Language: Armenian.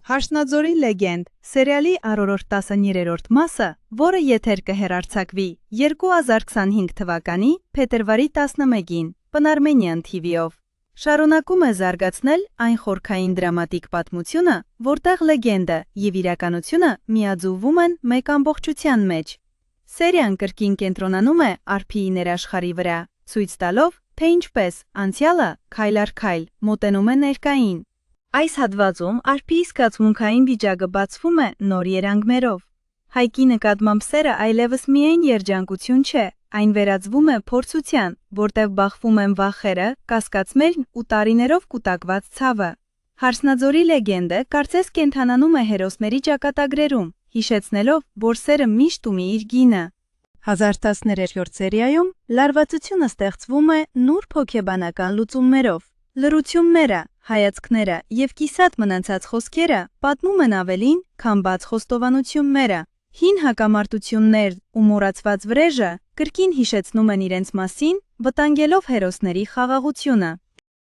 Հարսնաձորի լեգենդ սերիալի առորդ 13-րդ մասը, որը եթեր կհեռարձակվի 2025 թվականի փետրվարի 11-ին Pnarmenian TV-ով, շարունակում է զարգացնել այն խորքային դրամատիկ պատմությունը, որտեղ լեգենդը և իրականությունը միաձուլվում են մեկ ամբողջության մեջ։ Սերիան կրկին կենտրոնանում է արփիի ներաշխարհի վրա, ցույց տալով, թե ինչպես անցյալը քայլ առ քայլ մոտենում է ներկային։ Այս հատվածում արփիի զգացմունքային վիճակը բացվում է նոր երանգներով։ Հայկի նկատմամբ սերը այլևս միայն երջանկություն չէ, այն վերածվում է փորձության, որտեղ բախվում են վախերը, կասկածներն ու տարիներով կուտակված ցավը։ Հարսնաձորի լեգենդը կարծես կենթանանում է հերոսների ճակատագրերում, հիշեցնելով, որ սերը միշտ ունի իր գինը։ 1013-րդ սերիայում լարվածությունը ստեղծվում է նուրբ հոգեբանական լուծումներով։ Լռությունները, հայացքները և կիսատ մնացած խոսքերը պատմում են ավելին, քան բաց խոստովանությունները։ Հին հակամարտություններն ու մոռացված վրեժը կրկին հիշեցնում են իրենց մասին, վտանգելով հերոսների խաղաղությունը։